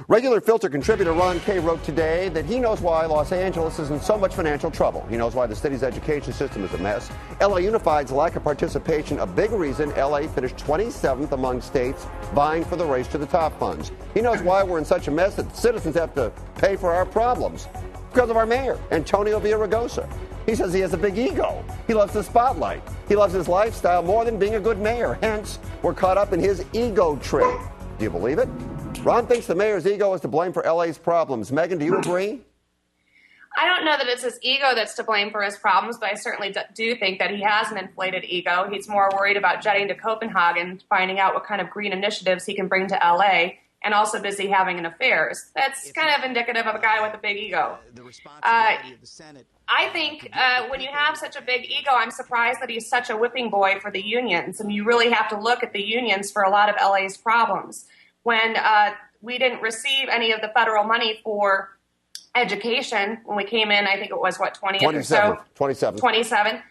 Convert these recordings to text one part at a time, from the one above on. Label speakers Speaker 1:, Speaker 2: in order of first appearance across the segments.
Speaker 1: Regular Filter contributor Ron Kay wrote today that he knows why Los Angeles is in so much financial trouble. He knows why the city's education system is a mess. LA Unified's lack of participation, a big reason LA finished 27th among states vying for the race to the top funds. He knows why we're in such a mess that citizens have to pay for our problems. Because of our mayor, Antonio Villaraigosa. He says he has a big ego. He loves the spotlight. He loves his lifestyle more than being a good mayor. Hence, we're caught up in his ego trip. Do you believe it? Ron thinks the mayor's ego is to blame for LA's problems. Megan, do you agree?
Speaker 2: I don't know that it's his ego that's to blame for his problems, but I certainly do think that he has an inflated ego. He's more worried about jetting to Copenhagen, finding out what kind of green initiatives he can bring to LA, and also busy having an affairs. That's kind of indicative of a guy with a big ego. I think when you have such a big ego, I'm surprised that he's such a whipping boy for the unions. And you really have to look at the unions for a lot of LA's problems. When we didn't receive any of the federal money for education, when we came in, I think it was, 20th or so? 27.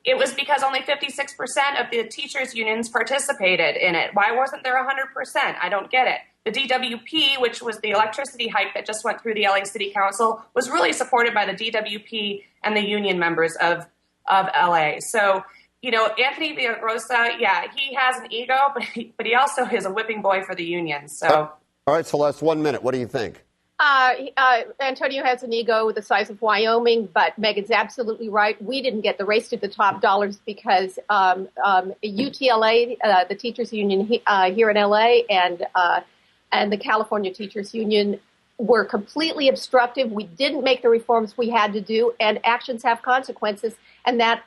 Speaker 2: It was because only 56% of the teachers' unions participated in it. Why wasn't there 100%? I don't get it. The DWP, which was the electricity hike that just went through the LA City Council, was really supported by the DWP and the union members of LA. So, Anthony Villaraigosa, yeah, he has an ego, but he also is a whipping boy for the unions. So,
Speaker 1: all right, Celeste, 1 minute. What do you think?
Speaker 3: Antonio has an ego the size of Wyoming, but Megan's absolutely right. We didn't get the race to the top dollars because UTLA, the teachers union here in LA, and the California Teachers Union were completely obstructive. We didn't make the reforms we had to do, and actions have consequences, and that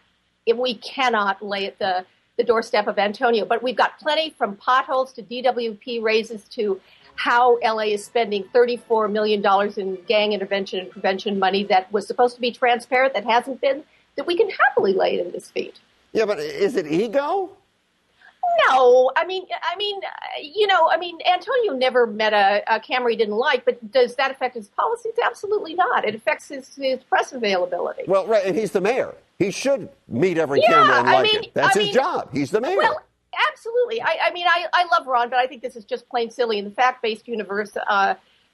Speaker 3: we cannot lay at the doorstep of Antonio. But we've got plenty, from potholes to DWP raises to how LA is spending $34 million in gang intervention and prevention money that was supposed to be transparent, that hasn't been, that we can happily lay at his feet.
Speaker 1: Yeah, but is it ego?
Speaker 3: No, I mean, Antonio never met a camera he didn't like, but does that affect his policies? Absolutely not. It affects his press availability.
Speaker 1: Well, right, and he's the mayor. He should meet every camera and like it. That's his job. He's the mayor.
Speaker 3: Well, absolutely. I love Ron, but I think this is just plain silly. In the fact-based universe,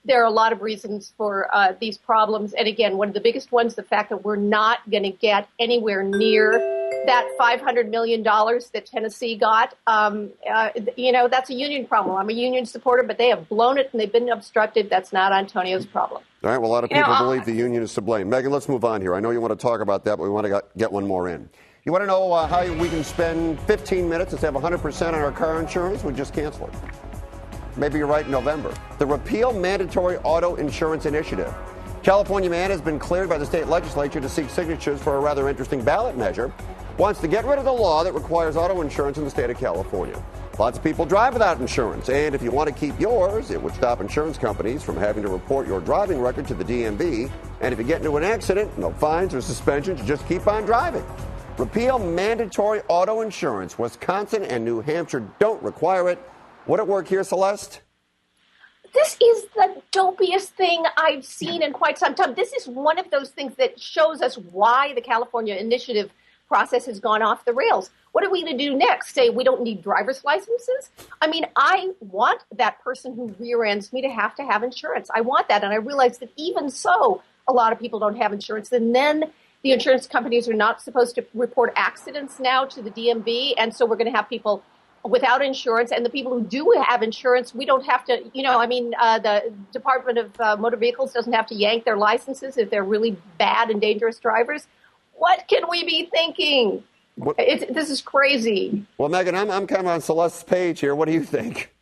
Speaker 3: there are a lot of reasons for these problems. And again, one of the biggest ones, the fact that we're not going to get anywhere near that $500 million that Tennessee got. That's a union problem. I'm a union supporter, but they have blown it and they've been obstructed. That's not Antonio's problem.
Speaker 1: All right. Well, a lot of people believe the union is to blame. Megan, let's move on here. I know you want to talk about that, but we want to get one more in. You want to know how we can spend 15 minutes and save 100% on our car insurance? We just cancel it. Maybe you're right in November. The Repeal Mandatory Auto Insurance Initiative. California man has been cleared by the state legislature to seek signatures for a rather interesting ballot measure. Wants to get rid of the law that requires auto insurance in the state of California. Lots of people drive without insurance, and if you want to keep yours, it would stop insurance companies from having to report your driving record to the DMV. And if you get into an accident, no fines or suspensions, you just keep on driving. Repeal mandatory auto insurance. Wisconsin and New Hampshire don't require it. Would it work here, Celeste?
Speaker 3: This is the dopiest thing I've seen in quite some time. This is one of those things that shows us why the California initiative process has gone off the rails. What are we going to do next? Say we don't need driver's licenses? I mean, I want that person who rear-ends me to have insurance. I want that. And I realize that even so, a lot of people don't have insurance. And then the insurance companies are not supposed to report accidents now to the DMV. And so we're going to have people without insurance. And the people who do have insurance, we don't have to, the Department of Motor Vehicles doesn't have to yank their licenses if they're really bad and dangerous drivers. What can we be thinking? This is crazy.
Speaker 1: Well, Megan, I'm kind of on Celeste's page here. What do you think?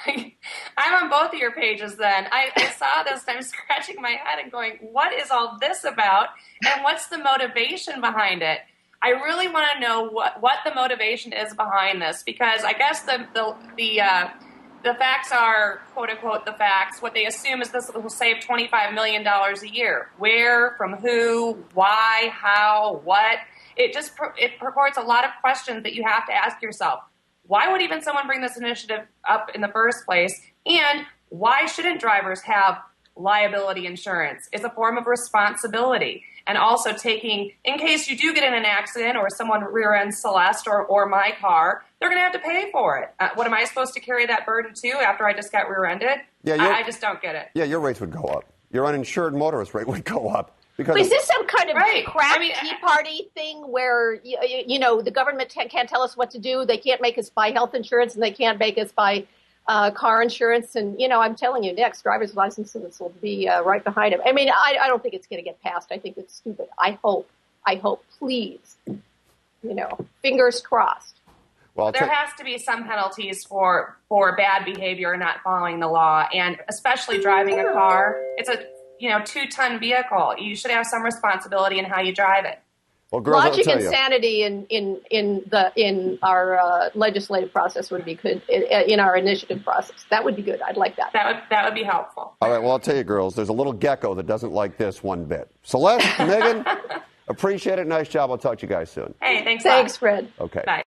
Speaker 2: I'm on both of your pages then. I saw this and I'm scratching my head and going, what is all this about? And what's the motivation behind it? I really want to know what the motivation is behind this, because I guess the facts are, quote unquote, the facts. What they assume is this will save $25 million a year. Where, from who, why, how, what? It purports a lot of questions that you have to ask yourself. Why would even someone bring this initiative up in the first place? And why shouldn't drivers have liability insurance? It's a form of responsibility. and also taking, in case you do get in an accident or someone rear-ends Celeste or my car, they're going to have to pay for it. What, am I supposed to carry that burden too after I just got rear-ended?
Speaker 1: Yeah,
Speaker 2: I just don't get it.
Speaker 1: Yeah, your rates would go up. Your uninsured motorist rate would go up. Because
Speaker 3: is this some kind of
Speaker 2: Right.
Speaker 3: crap
Speaker 2: I mean,
Speaker 3: Tea Party thing where, you know, the government can't tell us what to do? They can't make us buy health insurance and they can't make us buy car insurance. And, you know, I'm telling you, next, driver's licenses will be right behind it. I mean, I don't think it's going to get passed. I think it's stupid. I hope, please, you know, fingers crossed.
Speaker 1: Well,
Speaker 2: there has to be some penalties for bad behavior and not following the law, and especially driving a car. It's a 2-ton vehicle. You should have some responsibility in how you drive it.
Speaker 1: Well, girls,
Speaker 3: logic
Speaker 1: I'll
Speaker 3: and
Speaker 1: tell you.
Speaker 3: sanity in our legislative process would be good. In our initiative process, that would be good. I'd like that.
Speaker 2: That would be helpful.
Speaker 1: All right. Well, I'll tell you, girls. There's a little gecko that doesn't like this one bit. Celeste, Megan, appreciate it. Nice job. I'll talk to you guys soon.
Speaker 2: Hey, thanks.
Speaker 3: Thanks, Fred.
Speaker 1: Okay.
Speaker 2: Bye.